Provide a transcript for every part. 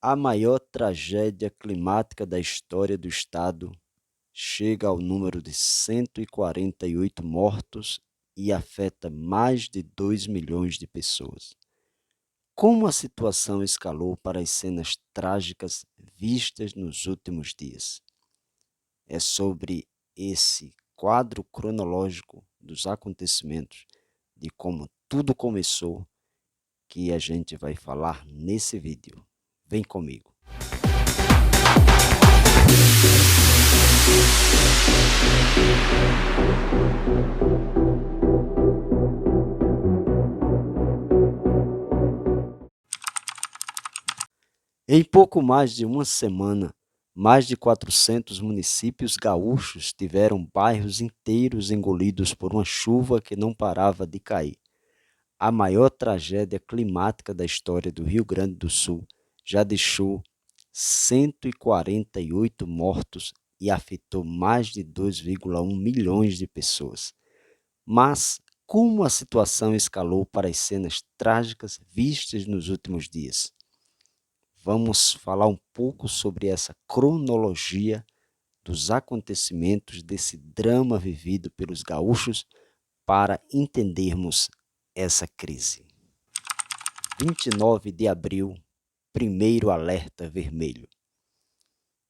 A maior tragédia climática da história do estado chega ao número de 148 mortos e afeta mais de 2 milhões de pessoas. Como a situação escalou para as cenas trágicas vistas nos últimos dias? É sobre esse quadro cronológico dos acontecimentos, de como tudo começou, que a gente vai falar nesse vídeo. Vem comigo. Em pouco mais de uma semana, mais de 400 municípios gaúchos tiveram bairros inteiros engolidos por uma chuva que não parava de cair. A maior tragédia climática da história do Rio Grande do Sul já deixou 148 mortos e afetou mais de 2,1 milhões de pessoas. Mas como a situação escalou para as cenas trágicas vistas nos últimos dias? Vamos falar um pouco sobre essa cronologia dos acontecimentos desse drama vivido pelos gaúchos para entendermos essa crise. 29 de abril, primeiro alerta vermelho.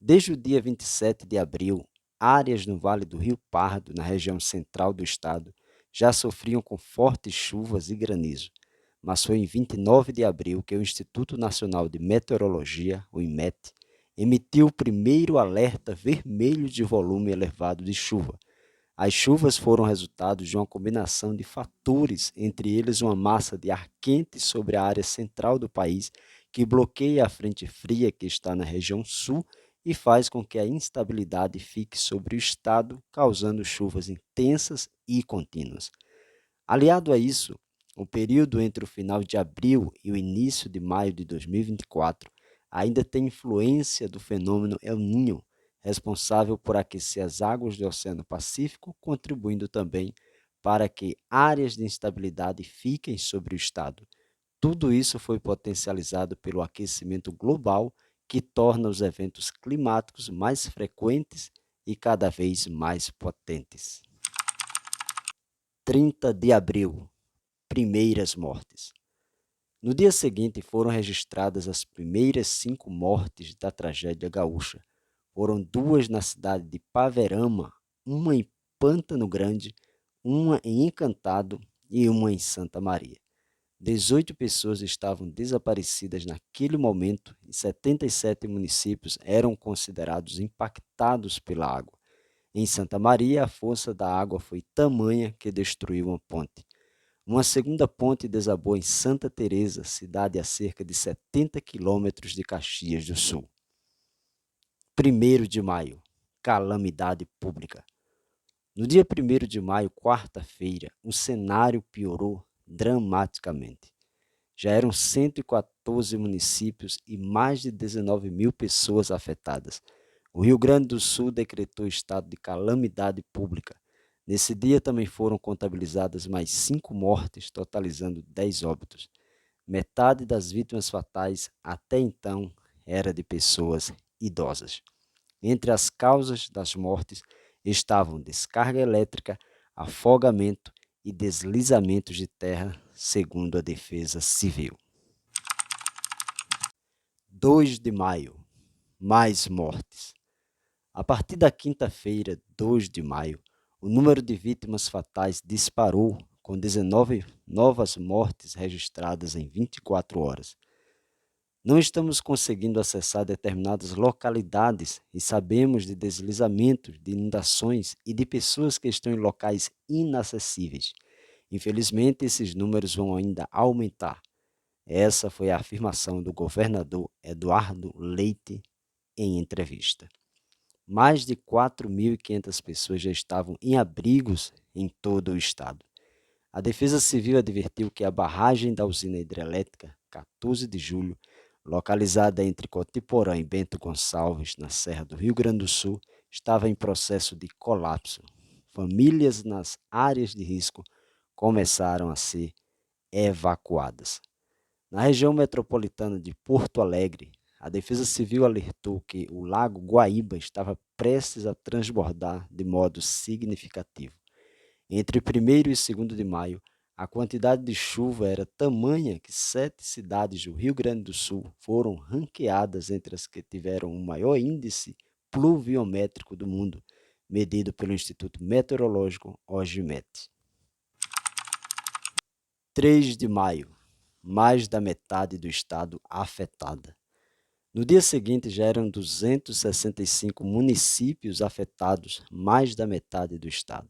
Desde o dia 27 de abril, áreas no Vale do Rio Pardo, na região central do estado, já sofriam com fortes chuvas e granizo. Mas foi em 29 de abril que o Instituto Nacional de Meteorologia, o INMET, emitiu o primeiro alerta vermelho de volume elevado de chuva. As chuvas foram resultado de uma combinação de fatores, entre eles uma massa de ar quente sobre a área central do país, que bloqueia a frente fria que está na região sul e faz com que a instabilidade fique sobre o estado, causando chuvas intensas e contínuas. Aliado a isso, o período entre o final de abril e o início de maio de 2024 ainda tem influência do fenômeno El Niño, responsável por aquecer as águas do Oceano Pacífico, contribuindo também para que áreas de instabilidade fiquem sobre o estado. Tudo isso foi potencializado pelo aquecimento global, que torna os eventos climáticos mais frequentes e cada vez mais potentes. 30 de abril, primeiras mortes. No dia seguinte foram registradas as primeiras 5 mortes da tragédia gaúcha. Foram 2 na cidade de Paverama, uma em Pântano Grande, uma em Encantado e uma em Santa Maria. 18 pessoas estavam desaparecidas naquele momento e 77 municípios eram considerados impactados pela água. Em Santa Maria, a força da água foi tamanha que destruiu uma ponte. Uma segunda ponte desabou em Santa Teresa, cidade a cerca de 70 quilômetros de Caxias do Sul. 1º de maio, calamidade pública. No dia 1º de maio, quarta-feira, o cenário piorou dramaticamente. Já eram 114 municípios e mais de 19 mil pessoas afetadas. O Rio Grande do Sul decretou estado de calamidade pública. Nesse dia também foram contabilizadas mais 5 mortes, totalizando 10 óbitos. Metade das vítimas fatais até então era de pessoas idosas. Entre as causas das mortes estavam descarga elétrica, afogamento e deslizamentos de terra, segundo a Defesa Civil. 2 de maio, mais mortes. A partir da quinta-feira, 2 de maio, o número de vítimas fatais disparou, com 19 novas mortes registradas em 24 horas. Não estamos conseguindo acessar determinadas localidades e sabemos de deslizamentos, de inundações e de pessoas que estão em locais inacessíveis. Infelizmente, esses números vão ainda aumentar. Essa foi a afirmação do governador Eduardo Leite em entrevista. Mais de 4.500 pessoas já estavam em abrigos em todo o estado. A Defesa Civil advertiu que a barragem da usina hidrelétrica 14 de julho, localizada entre Cotiporã e Bento Gonçalves, na Serra do Rio Grande do Sul, estava em processo de colapso. Famílias nas áreas de risco começaram a ser evacuadas. Na região metropolitana de Porto Alegre, a Defesa Civil alertou que o Lago Guaíba estava prestes a transbordar de modo significativo. Entre 1º e 2º de maio, a quantidade de chuva era tamanha que 7 cidades do Rio Grande do Sul foram ranqueadas entre as que tiveram o maior índice pluviométrico do mundo, medido pelo Instituto Meteorológico OGMET. 3 de maio, mais da metade do estado afetada. No dia seguinte, já eram 265 municípios afetados, mais da metade do estado.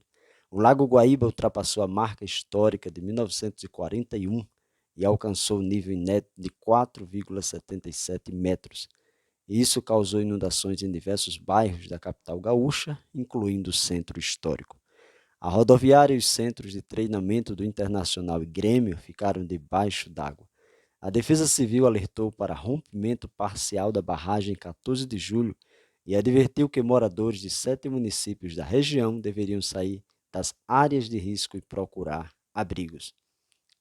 O Lago Guaíba ultrapassou a marca histórica de 1941 e alcançou o nível inédito de 4,77 metros. Isso causou inundações em diversos bairros da capital gaúcha, incluindo o centro histórico. A rodoviária e os centros de treinamento do Internacional e Grêmio ficaram debaixo d'água. A Defesa Civil alertou para rompimento parcial da barragem em 14 de julho e advertiu que moradores de 7 municípios da região deveriam sair das áreas de risco e procurar abrigos.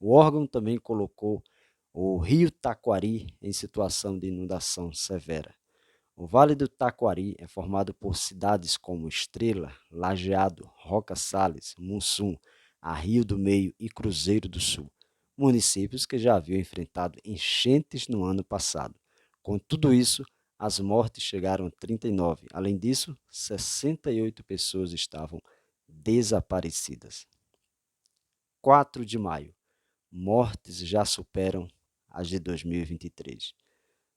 O órgão também colocou o Rio Taquari em situação de inundação severa. O Vale do Taquari é formado por cidades como Estrela, Lajeado, Roca Sales, Mussum, Arrio do Meio e Cruzeiro do Sul, municípios que já haviam enfrentado enchentes no ano passado. Com tudo isso, as mortes chegaram a 39. Além disso, 68 pessoas estavam desaparecidas. 4 de maio. Mortes já superam as de 2023.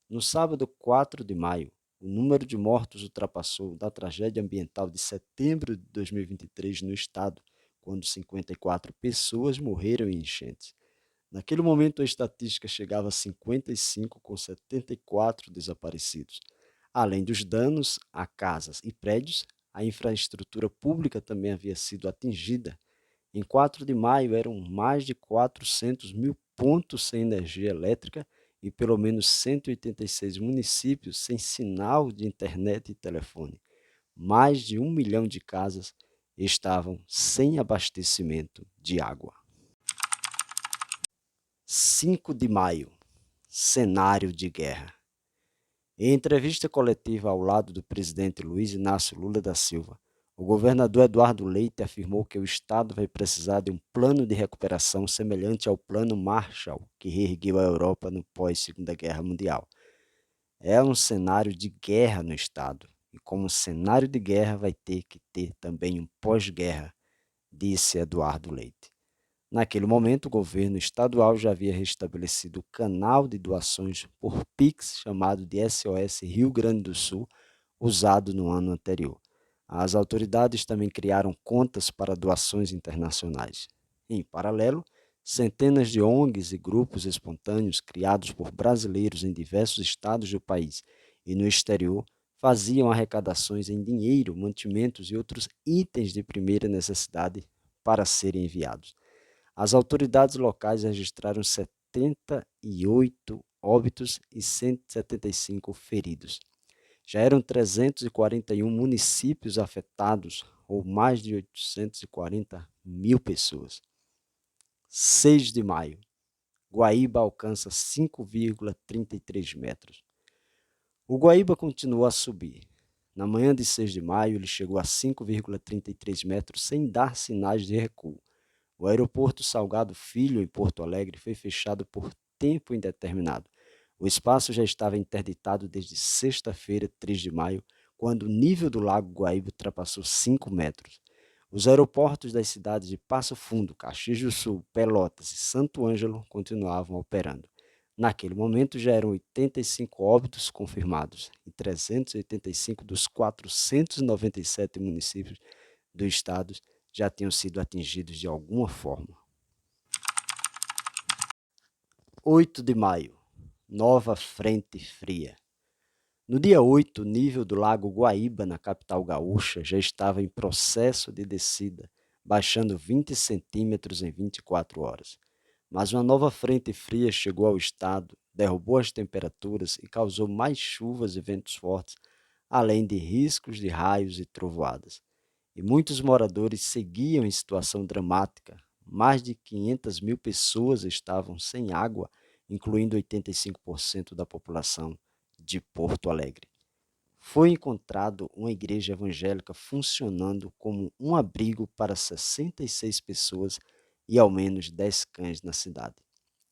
No sábado 4 de maio, o número de mortos ultrapassou o da tragédia ambiental de setembro de 2023 no estado, quando 54 pessoas morreram em enchentes. Naquele momento, a estatística chegava a 55, com 74 desaparecidos. Além dos danos a casas e prédios, a infraestrutura pública também havia sido atingida. Em 4 de maio, eram mais de 400 mil pontos sem energia elétrica e pelo menos 186 municípios sem sinal de internet e telefone. Mais de 1 milhão de casas estavam sem abastecimento de água. 5 de maio, cenário de guerra. Em entrevista coletiva ao lado do presidente Luiz Inácio Lula da Silva, o governador Eduardo Leite afirmou que o Estado vai precisar de um plano de recuperação semelhante ao Plano Marshall, que reergueu a Europa no pós-Segunda Guerra Mundial. É um cenário de guerra no Estado, e como cenário de guerra vai ter que ter também um pós-guerra, disse Eduardo Leite. Naquele momento, o governo estadual já havia restabelecido o canal de doações por Pix, chamado de SOS Rio Grande do Sul, usado no ano anterior. As autoridades também criaram contas para doações internacionais. Em paralelo, centenas de ONGs e grupos espontâneos criados por brasileiros em diversos estados do país e no exterior faziam arrecadações em dinheiro, mantimentos e outros itens de primeira necessidade para serem enviados. As autoridades locais registraram 78 óbitos e 175 feridos. Já eram 341 municípios afetados, ou mais de 840 mil pessoas. 6 de maio. Guaíba alcança 5,33 metros. O Guaíba continuou a subir. Na manhã de 6 de maio, ele chegou a 5,33 metros sem dar sinais de recuo. O aeroporto Salgado Filho, em Porto Alegre, foi fechado por tempo indeterminado. O espaço já estava interditado desde sexta-feira, 3 de maio, quando o nível do Lago Guaíba ultrapassou 5 metros. Os aeroportos das cidades de Passo Fundo, Caxias do Sul, Pelotas e Santo Ângelo continuavam operando. Naquele momento já eram 85 óbitos confirmados e 385 dos 497 municípios do estado já tinham sido atingidos de alguma forma. 8 de maio. Nova frente fria. No dia 8, o nível do Lago Guaíba, na capital gaúcha, já estava em processo de descida, baixando 20 centímetros em 24 horas. Mas uma nova frente fria chegou ao estado, derrubou as temperaturas e causou mais chuvas e ventos fortes, além de riscos de raios e trovoadas. E muitos moradores seguiam em situação dramática. Mais de 500 mil pessoas estavam sem água, incluindo 85% da população de Porto Alegre. Foi encontrado uma igreja evangélica funcionando como um abrigo para 66 pessoas e ao menos 10 cães na cidade.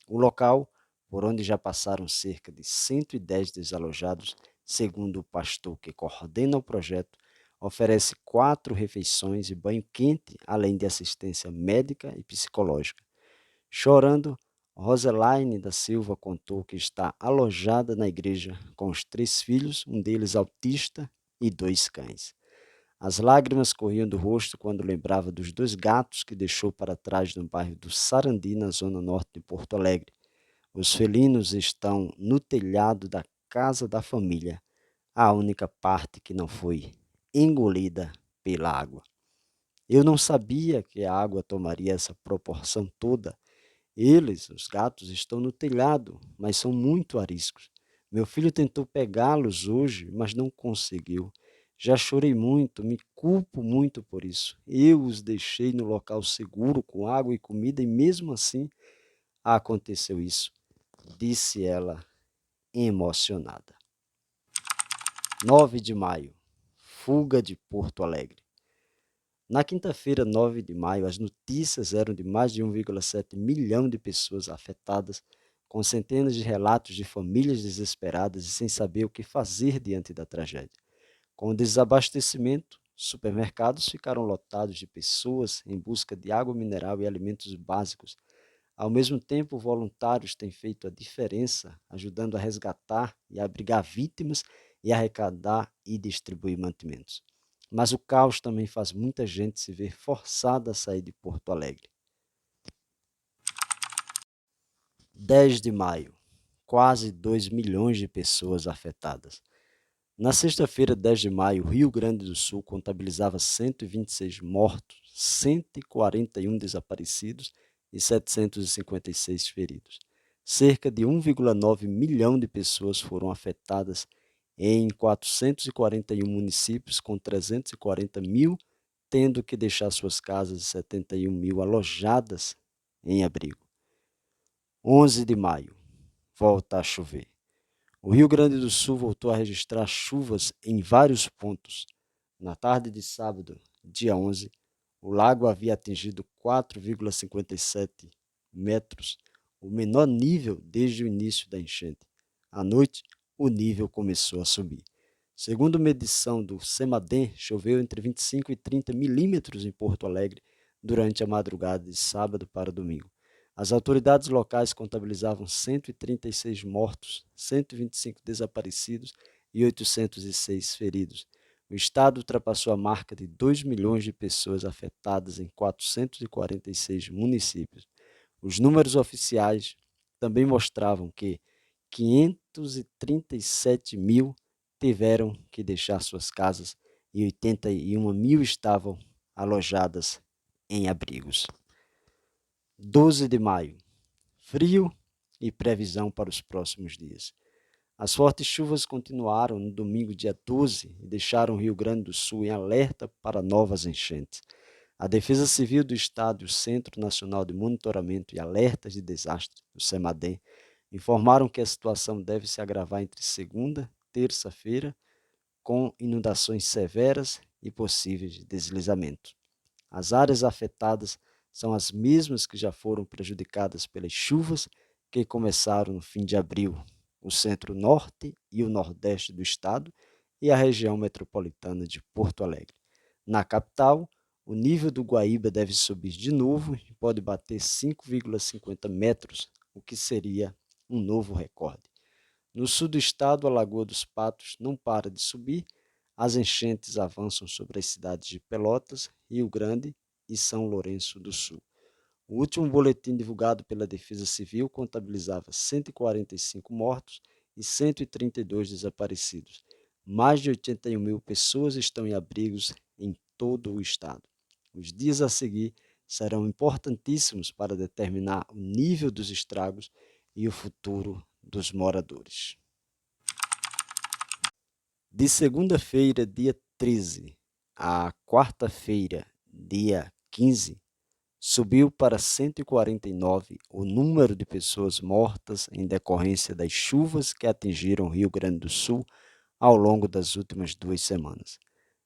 O local, por onde já passaram cerca de 110 desalojados, segundo o pastor que coordena o projeto, oferece 4 refeições e banho quente, além de assistência médica e psicológica. Chorando, Roselaine da Silva contou que está alojada na igreja com os 3 filhos, um deles autista, e 2 cães. As lágrimas corriam do rosto quando lembrava dos 2 gatos que deixou para trás no bairro do Sarandi, na zona norte de Porto Alegre. Os felinos estão no telhado da casa da família, a única parte que não foi engolida pela água. Eu não sabia que a água tomaria essa proporção toda. Eles, os gatos, estão no telhado, mas são muito ariscos. Meu filho tentou pegá-los hoje, mas não conseguiu. Já chorei muito, me culpo muito por isso. Eu os deixei no local seguro, com água e comida, e mesmo assim aconteceu isso, disse ela, emocionada. 9 de maio, fuga de Porto Alegre. Na quinta-feira, 9 de maio, as notícias eram de mais de 1,7 milhão de pessoas afetadas, com centenas de relatos de famílias desesperadas e sem saber o que fazer diante da tragédia. Com o desabastecimento, supermercados ficaram lotados de pessoas em busca de água mineral e alimentos básicos. Ao mesmo tempo, voluntários têm feito a diferença, ajudando a resgatar e abrigar vítimas e arrecadar e distribuir mantimentos. Mas o caos também faz muita gente se ver forçada a sair de Porto Alegre. 10 de maio. Quase 2 milhões de pessoas afetadas. Na sexta-feira, 10 de maio, o Rio Grande do Sul contabilizava 126 mortos, 141 desaparecidos e 756 feridos. Cerca de 1,9 milhão de pessoas foram afetadas em 441 municípios, com 340 mil tendo que deixar suas casas e 71 mil alojadas em abrigo. 11 de maio, volta a chover. O Rio Grande do Sul voltou a registrar chuvas em vários pontos. Na tarde de sábado, dia 11, o lago havia atingido 4,57 metros, o menor nível desde o início da enchente. À noite, o nível começou a subir. Segundo medição do CEMADEM, choveu entre 25 e 30 milímetros em Porto Alegre durante a madrugada de sábado para domingo. As autoridades locais contabilizavam 136 mortos, 125 desaparecidos e 806 feridos. O estado ultrapassou a marca de 2 milhões de pessoas afetadas em 446 municípios. Os números oficiais também mostravam que 537 mil tiveram que deixar suas casas e 81 mil estavam alojadas em abrigos. 12 de maio. Frio e previsão para os próximos dias. As fortes chuvas continuaram no domingo, dia 12, e deixaram o Rio Grande do Sul em alerta para novas enchentes. A Defesa Civil do Estado e o Centro Nacional de Monitoramento e Alertas de Desastres, o CEMADEM, informaram que a situação deve se agravar entre segunda e terça-feira, com inundações severas e possíveis deslizamentos. As áreas afetadas são as mesmas que já foram prejudicadas pelas chuvas que começaram no fim de abril, o centro-norte e o nordeste do estado e a região metropolitana de Porto Alegre. Na capital, o nível do Guaíba deve subir de novo e pode bater 5,50 metros, o que seria um novo recorde. No sul do estado, a Lagoa dos Patos não para de subir, as enchentes avançam sobre as cidades de Pelotas, Rio Grande e São Lourenço do Sul. O último boletim divulgado pela Defesa Civil contabilizava 145 mortos e 132 desaparecidos. Mais de 81 mil pessoas estão em abrigos em todo o estado. Os dias a seguir serão importantíssimos para determinar o nível dos estragos e o futuro dos moradores. De segunda-feira, dia 13, a quarta-feira, dia 15, subiu para 149 o número de pessoas mortas em decorrência das chuvas que atingiram o Rio Grande do Sul ao longo das últimas 2 semanas.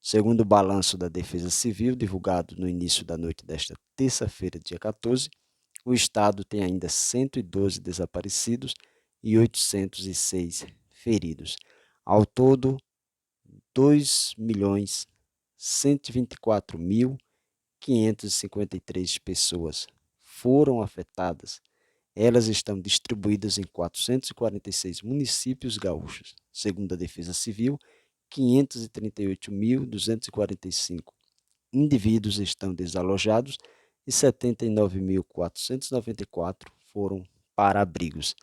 Segundo o balanço da Defesa Civil, divulgado no início da noite desta terça-feira, dia 14, o estado tem ainda 112 desaparecidos e 806 feridos. Ao todo, 2.124.553 pessoas foram afetadas. Elas estão distribuídas em 446 municípios gaúchos. Segundo a Defesa Civil, 538.245 indivíduos estão desalojados e 79.494 foram para abrigos.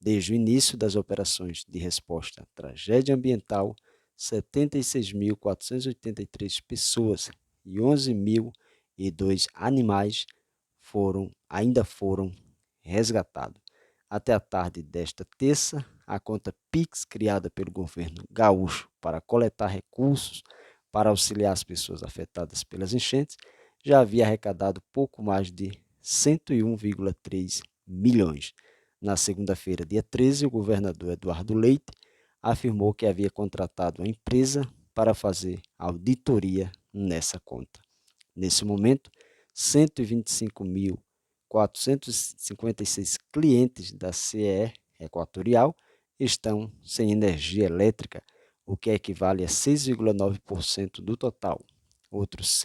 Desde o início das operações de resposta à tragédia ambiental, 76.483 pessoas e 11.002 animais ainda foram resgatados. Até a tarde desta terça, a conta Pix, criada pelo governo gaúcho para coletar recursos para auxiliar as pessoas afetadas pelas enchentes, já havia arrecadado pouco mais de 101,3 milhões. Na segunda-feira, dia 13, o governador Eduardo Leite afirmou que havia contratado uma empresa para fazer auditoria nessa conta. Nesse momento, 125.456 clientes da CE Equatorial estão sem energia elétrica, o que equivale a 6,9% do total. Outros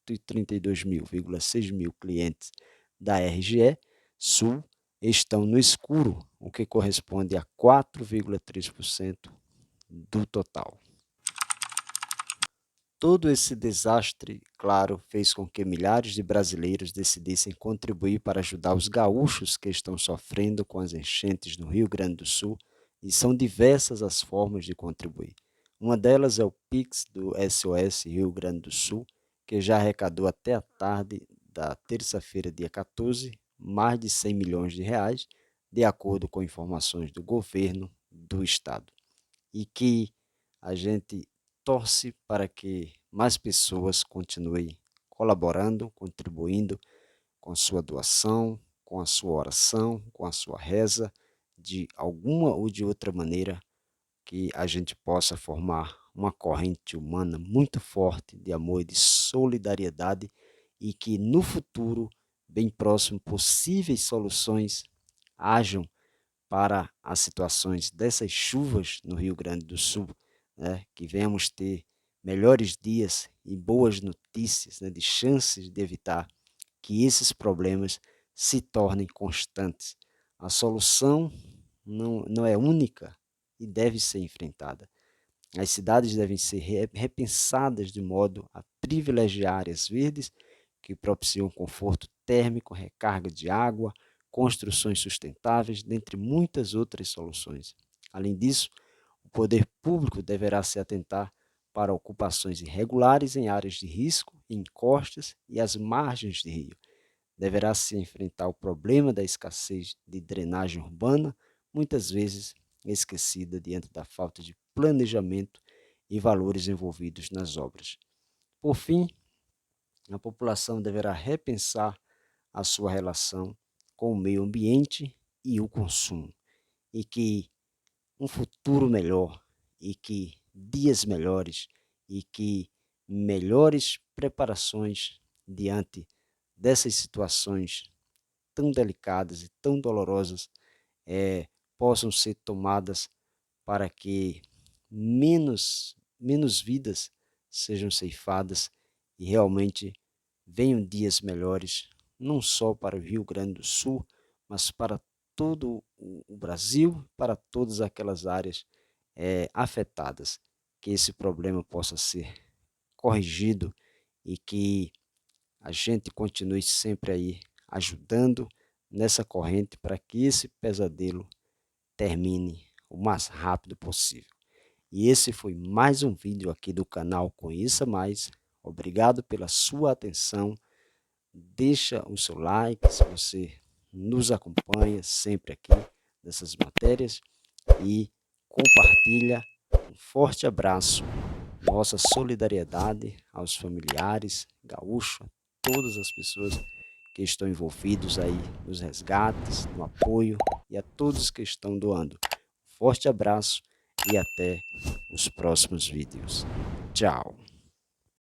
132,6 mil clientes da RGE Sul estão no escuro, o que corresponde a 4,3% do total. Todo esse desastre, claro, fez com que milhares de brasileiros decidissem contribuir para ajudar os gaúchos que estão sofrendo com as enchentes no Rio Grande do Sul, e são diversas as formas de contribuir. Uma delas é o Pix do SOS Rio Grande do Sul, que já arrecadou até a tarde da terça-feira, dia 14, mais de 100 milhões de reais, de acordo com informações do governo do estado. E que a gente torce para que mais pessoas continuem colaborando, contribuindo com sua doação, com a sua oração, com a sua reza, de alguma ou de outra maneira, que a gente possa formar uma corrente humana muito forte de amor e de solidariedade, e que no futuro, bem próximo, possíveis soluções hajam para as situações dessas chuvas no Rio Grande do Sul, né, que venhamos ter melhores dias e boas notícias, né, de chances de evitar que esses problemas se tornem constantes. A solução não é única e deve ser enfrentada. As cidades devem ser repensadas de modo a privilegiar áreas verdes que propiciam conforto térmico, recarga de água, construções sustentáveis, dentre muitas outras soluções. Além disso, o poder público deverá se atentar para ocupações irregulares em áreas de risco, em encostas e às margens de rio. Deverá se enfrentar o problema da escassez de drenagem urbana, muitas vezes esquecida diante da falta de planejamento e valores envolvidos nas obras. Por fim, a população deverá repensar a sua relação com o meio ambiente e o consumo, e que um futuro melhor, e que dias melhores, e que melhores preparações diante dessas situações tão delicadas e tão dolorosas possam ser tomadas para que menos vidas sejam ceifadas e realmente venham dias melhores, não só para o Rio Grande do Sul, mas para todo o Brasil, para todas aquelas áreas afetadas, que esse problema possa ser corrigido e que a gente continue sempre aí ajudando nessa corrente para que esse pesadelo termine o mais rápido possível. E esse foi mais um vídeo aqui do canal Conheça Mais. Obrigado pela sua atenção. Deixa o seu like se você nos acompanha sempre aqui nessas matérias e compartilha. Um forte abraço, nossa solidariedade aos familiares gaúchos, a todas as pessoas que estão envolvidos aí nos resgates, no apoio e a todos que estão doando. Forte abraço e até os próximos vídeos. Tchau!